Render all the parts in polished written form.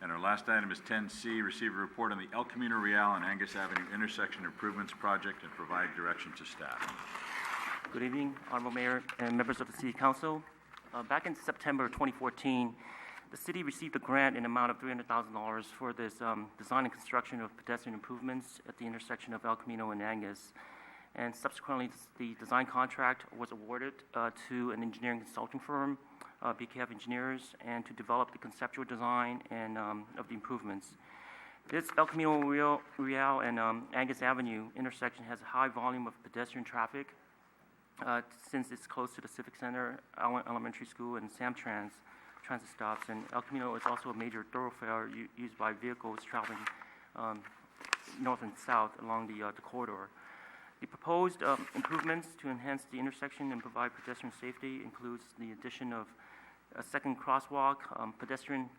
And our last item is 10C, receive a report on the El Camino Real and Angus Avenue intersection improvements project and provide direction to staff. Good evening, Honorable Mayor and members of the City Council. Back in September 2014, the city received a grant in the amount of $300,000 for this design and construction of pedestrian improvements at the intersection of El Camino and Angus. And subsequently, the design contract was awarded to an engineering consulting firm, BKF Engineers, and to develop the conceptual design and of the improvements. This El Camino Real and Angus Avenue intersection has a high volume of pedestrian traffic since it's close to the Civic Center, Allen Elementary School, and Samtrans transit stops. And El Camino is also a major thoroughfare used by vehicles traveling north and south along the corridor. The proposed improvements to enhance the intersection and provide pedestrian safety includes the addition of a second crosswalk, pedestrian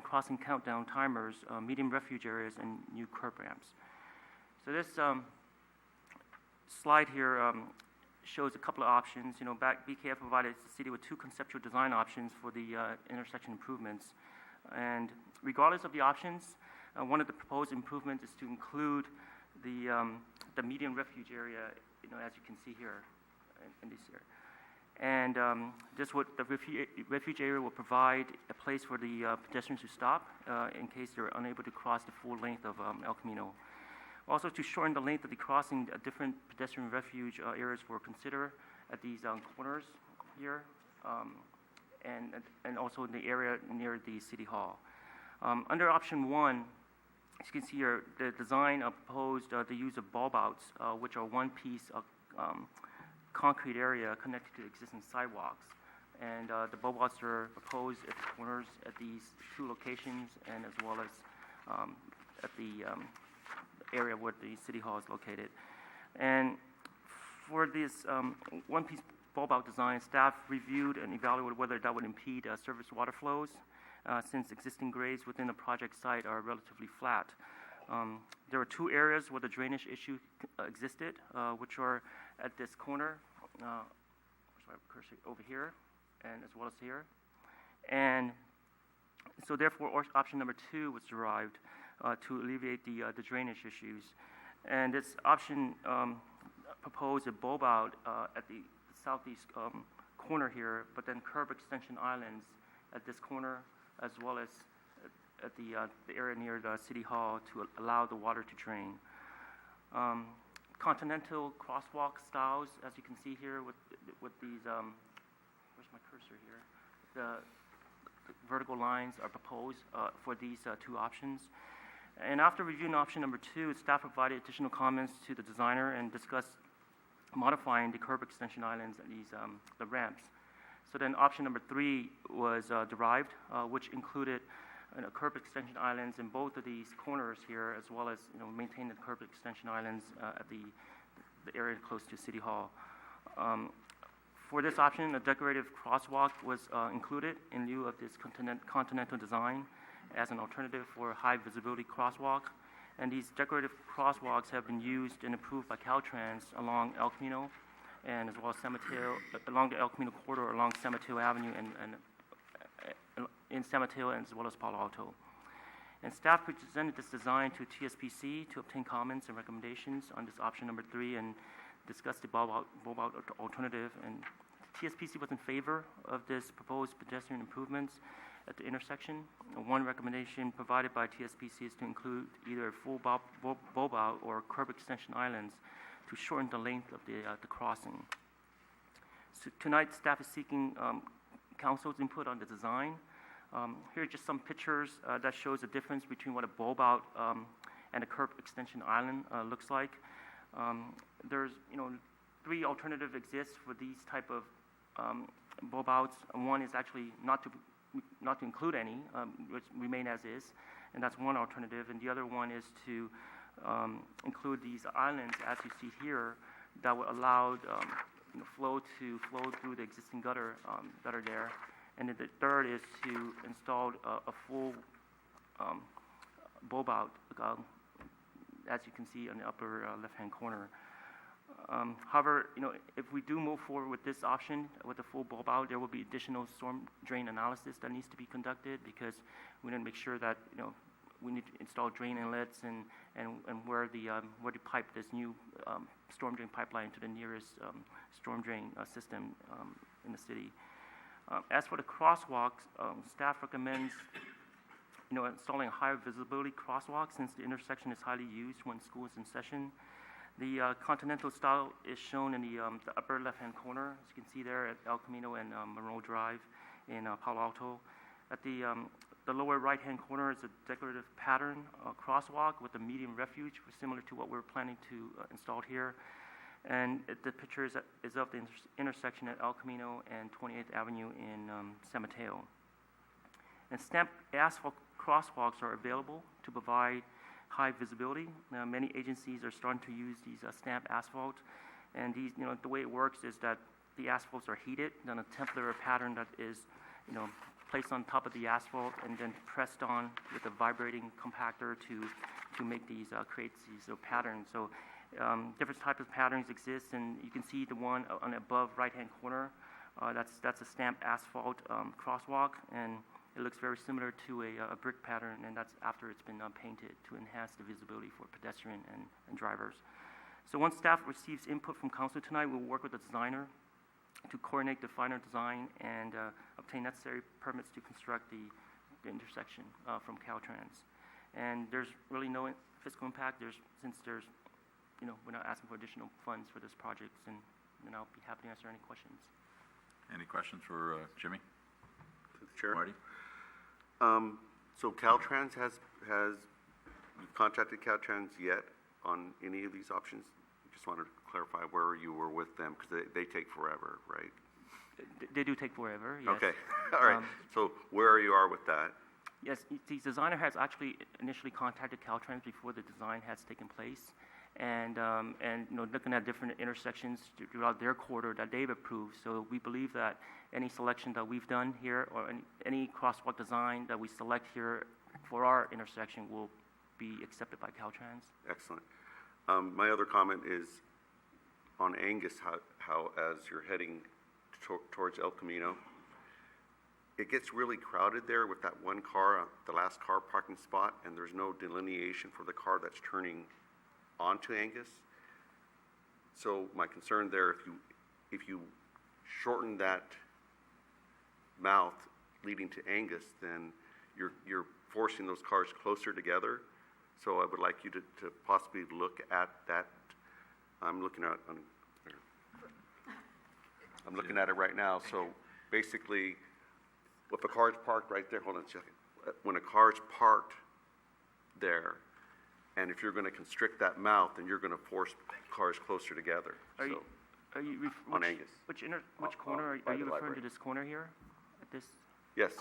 crossing countdown timers, medium refuge areas, and new curb ramps. So this slide here shows a couple of options. BKF provided the city with two conceptual design options for the intersection improvements. And regardless of the options, one of the proposed improvements is to include the median refuge area, as you can see here in this here. And the refuge area will provide a place for the pedestrians to stop in case they're unable to cross the full length of El Camino. Also, to shorten the length of the crossing, different pedestrian refuge areas were considered at these corners here, and also in the area near the City Hall. Under option 1, as you can see here, the design proposed the use of bulb outs, which are one piece of concrete area connected to existing sidewalks. And the bulb outs are proposed at the corners at these two locations, and as well as at the area where the City Hall is located. And for this one-piece bulb out design, staff reviewed and evaluated whether that would impede surface water flows, since existing grades within the project site are relatively flat. There were two areas where the drainage issue existed, which are at this corner, cursor over here, and as well as here. And so therefore, option number 2 was derived to alleviate the drainage issues. And this option proposed a bulb out at the southeast corner here, but then curb extension islands at this corner, as well as at the area near the City Hall to allow the water to drain. Continental crosswalk styles, as you can see here with these, where's my cursor here? The vertical lines are proposed for these two options. And after reviewing option number 2, staff provided additional comments to the designer and discussed modifying the curb extension islands and these the ramps. So then option number 3 was derived, which included curb extension islands in both of these corners here, as well as maintain the curb extension islands at the area close to City Hall. For this option, a decorative crosswalk was included in lieu of this continental design as an alternative for a high visibility crosswalk. And these decorative crosswalks have been used and approved by Caltrans along El Camino, and as well as San Mateo, along the El Camino corridor along San Mateo Avenue and in San Mateo, as well as Palo Alto. And staff presented this design to TSPC to obtain comments and recommendations on this option number 3 and discussed the bulb out alternative. And TSPC was in favor of this proposed pedestrian improvements at the intersection. One recommendation provided by TSPC is to include either a full bulb out or curb extension islands to shorten the length of the crossing. So tonight, staff is seeking council's input on the design. Here are just some pictures that shows the difference between what a bulb out and a curb extension island looks like. There's 3 alternatives exist for these type of bulb outs. One is actually not to include any, which remain as is, and that's one alternative. And the other one is to include these islands, as you see here, that would allow flow through the existing gutter that are there. And then the third is to install a full bulb out, as you can see on the upper left-hand corner. However, if we do move forward with this option, with the full bulb out, there will be additional storm drain analysis that needs to be conducted because we need to make sure that, we need to install drain inlets and where the pipe, this new storm drain pipeline to the nearest storm drain system in the city. As for the crosswalks, staff recommends installing a higher visibility crosswalk since the intersection is highly used when school is in session. The continental style is shown in the upper left-hand corner, as you can see there at El Camino and Monroe Drive in Palo Alto. At the lower right-hand corner is a decorative pattern crosswalk with a medium refuge, similar to what we're planning to install here. And the picture is of the intersection at El Camino and 28th Avenue in San Mateo. And stamped asphalt crosswalks are available to provide high visibility. Many agencies are starting to use these stamped asphalt, and these, the way it works is that the asphalts are heated, then a templated pattern that is, placed on top of the asphalt and then pressed on with a vibrating compactor to make these create these patterns. So different types of patterns exist, and you can see the one on the above right-hand corner. That's a stamped asphalt crosswalk, and it looks very similar to a brick pattern, and that's after it's been painted to enhance the visibility for pedestrian and drivers. So once staff receives input from council tonight, we'll work with the designer to coordinate the final design and obtain necessary permits to construct the intersection from Caltrans. And there's really no fiscal impact. Since we're not asking for additional funds for this project, and I'll be happy to answer any questions. Any questions for Jimmy? To the chair. Marty? So Caltrans you've contacted Caltrans yet on any of these options? Just wanted to clarify where you were with them, because they take forever, right? They do take forever, yes. Okay, all right. So where you are with that? Yes, the designer has actually initially contacted Caltrans before the design has taken place, and looking at different intersections throughout their corridor that they've approved. So we believe that any selection that we've done here, or any crosswalk design that we select here for our intersection, will be accepted by Caltrans. Excellent. My other comment is on Angus, how as you're heading towards El Camino, it gets really crowded there with that one car, the last car parking spot, and there's no delineation for the car that's turning onto Angus. So my concern there, if you shorten that mouth leading to Angus, then you're forcing those cars closer together. So I would like you to possibly look at that. I'm looking at it right now. So basically, if a car is parked right there, hold on a second. When a car is parked there, and if you're going to constrict that mouth, then you're going to force cars closer together. On Angus. Which corner are you referring to? This corner here? At this? Yes,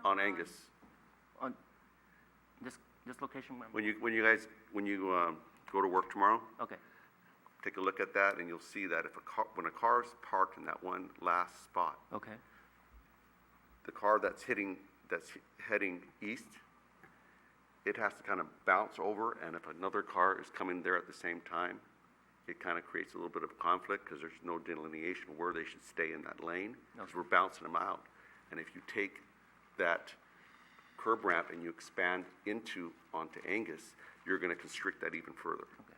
on Angus. On this location? When you go to work tomorrow, Okay. take a look at that, and you'll see that when a car is parked in that one last spot, Okay. the car that's heading east, it has to kind of bounce over, and if another car is coming there at the same time, it kind of creates a little bit of conflict because there's no delineation where they should stay in that lane, because we're bouncing them out. And if you take that curb ramp and you expand onto Angus, you're going to constrict that even further. Okay.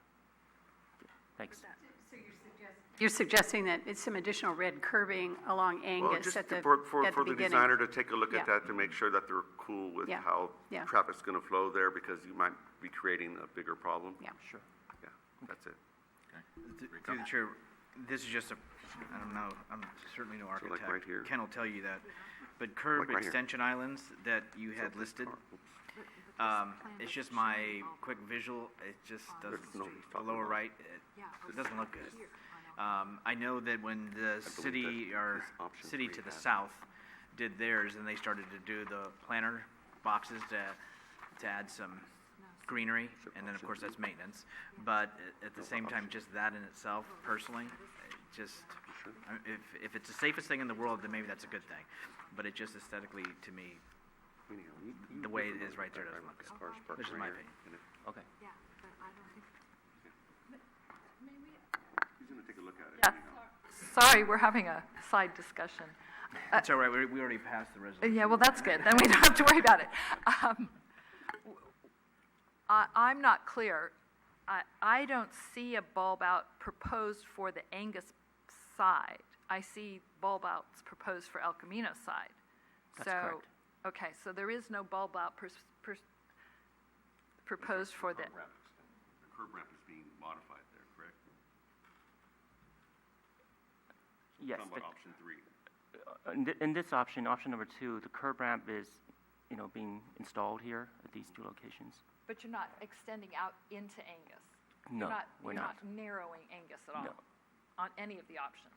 Thanks. So you're suggesting that it's some additional red curbing along Angus Well, just at the for the beginning? designer to take a look Yeah. at that to make sure that they're cool with Yeah. how Yeah. traffic's going to flow there, because you might be creating a bigger problem. Yeah. Sure. Yeah, that's it. Through the chair, this is just I don't know, I'm certainly no architect. right here? Ken will tell you that. But curb Like right here. extension islands that you had listed, it's just my quick visual, it just doesn't, There's no he's the talking lower about. right, it doesn't look good. I know that when the city, or this option city 3 to the has- south did theirs, and they started to do the planter boxes to add some greenery, and then of course that's maintenance. But at the same time, just that in itself, personally, if it's the safest thing in the world, then maybe that's a good thing. But it just aesthetically, to me, the way it is right there doesn't look good. This is my opinion. Okay. Yeah, but I don't think. take a look at it. Yeah, sorry, we're having a side discussion. It's all right, we already passed the resolution. Yeah, well, that's good, then we don't have to worry about it. I'm not clear. I don't see a bulb out proposed for the Angus side. I see bulb outs proposed for El Camino side. That's correct. Okay, so there is no bulb out proposed for the, The curb ramp is being modified there, correct? Yes. Talking about option 3. In this option, option number 2, the curb ramp is, being installed here at these 2 locations. but you're not extending out into Angus. No, we're You're not. not narrowing Angus at all No. on any of the options.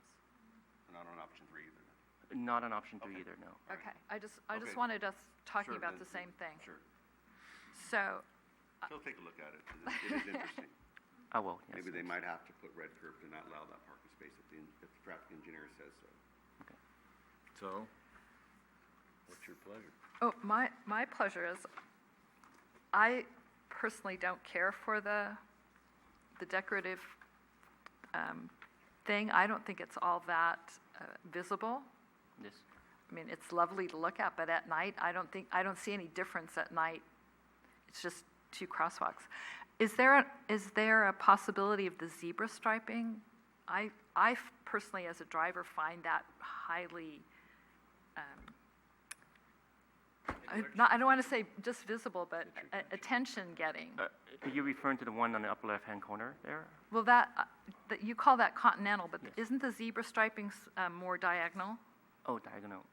Not on option 3 either. Not on option 3 either, no. Okay, I just Okay. wanted us talking Sure, about then- the same thing. Sure. So, Still take a look at it, 'cause it is interesting. I will, yes. Maybe they might have to put red curb to not allow that parking space if the traffic engineer says so. So, what's your pleasure? oh, my pleasure is, I personally don't care for the decorative thing. I don't think it's all that visible. This, I mean, it's lovely to look at, but at night, I don't see any difference at night. It's just 2 crosswalks. Is there a possibility of the zebra striping? I personally, as a driver, find that highly, I don't want to say just visible, but attention-getting. are you referring to the one on the upper left-hand corner there? Well, you call that continental, but Yes. isn't the zebra striping more diagonal? Oh, diagonal,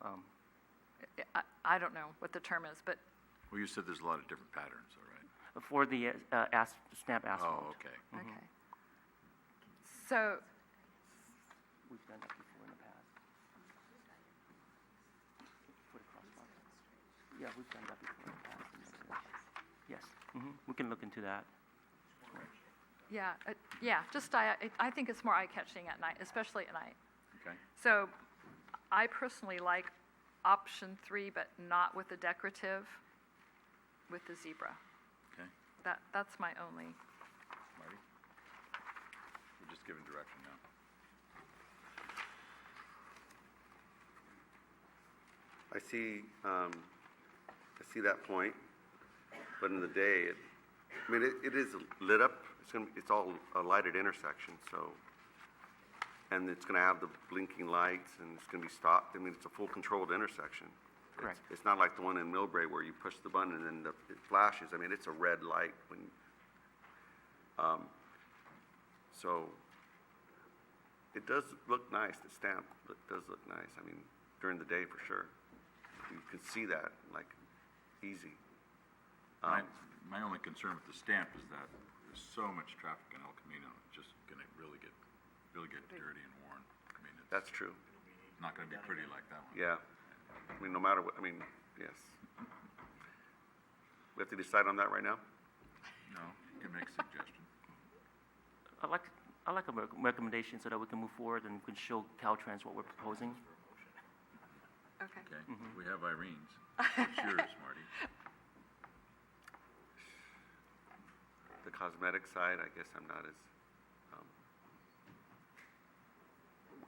I don't know what the term is, but Well, you said there's a lot of different patterns, all right? for the snap asphalt. Oh, okay. okay. So, We've done that before in the past. For the crosswalk. Yeah, we've done that before in the past. Yes, we can look into that. yeah, just I think it's more eye-catching at night, especially at night. Okay. So, I personally like option 3, but not with the decorative, with the zebra. Okay. That's my only. Marty? We're just giving direction now. I see that point, but in the day, it is lit up. It's all a lighted intersection, so, and it's gonna have the blinking lights, and it's gonna be stopped. I mean, it's a full controlled intersection. Correct. It's not like the one in Millbrae where you push the button and then it flashes. I mean, it's a red light when, so it does look nice. The stamp does look nice. I mean, during the day for sure. You can see that, like, easy. My only concern with the stamp is that there's so much traffic in El Camino, it's just gonna really get dirty and worn. I mean, it's That's true. not gonna be pretty like that one. Yeah. I mean, no matter what, yes. We have to decide on that right now? No, you can make a suggestion. I'd like a recommendation so that we can move forward and we can show Caltrans what we're proposing. Okay. Okay, we have Irene's. What's yours, Marty? The cosmetic side, I guess I'm not as,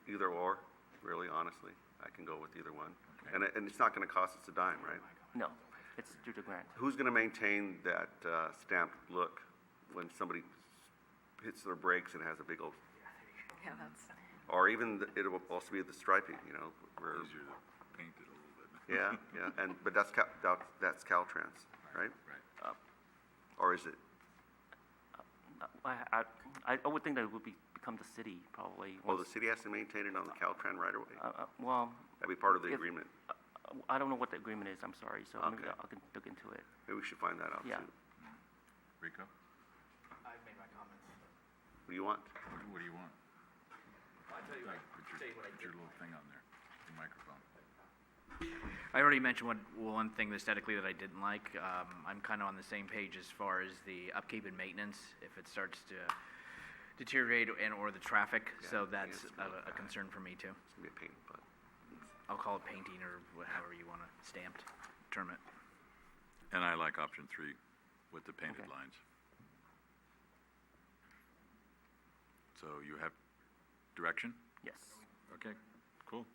either or, really, honestly. I can go with either one. Okay. And it's not gonna cost us a dime, right? No, it's due to grant. Who's gonna maintain that stamped look when somebody hits their brakes and has a big old, Yeah, that's. or even, it will also be the striping, where, Easier to paint it a little bit. yeah, but that's Caltrans, right? Right. Or is it? I would think that it would become the city, probably. Well, the city has to maintain it on the Caltrans right away. Well, That'd be part of the if- agreement. I don't know what the agreement is, I'm sorry, so maybe Okay. I can look into it. Maybe we should find that out Yeah. too. Rico, I've made my comments. What do you want? what do you want? I'll tell you Put your little thing on there, the microphone. I already mentioned one thing aesthetically that I didn't like. I'm kind of on the same page as far as the upkeep and maintenance, if it starts to deteriorate or the traffic, Yeah, so I think that's it's gonna look a bad. concern for me too. It's gonna be a pain, but I'll call it painting or however you want to stamped term it. And I like option 3 with the painted Okay. lines. So you have direction? Yes. Okay, cool.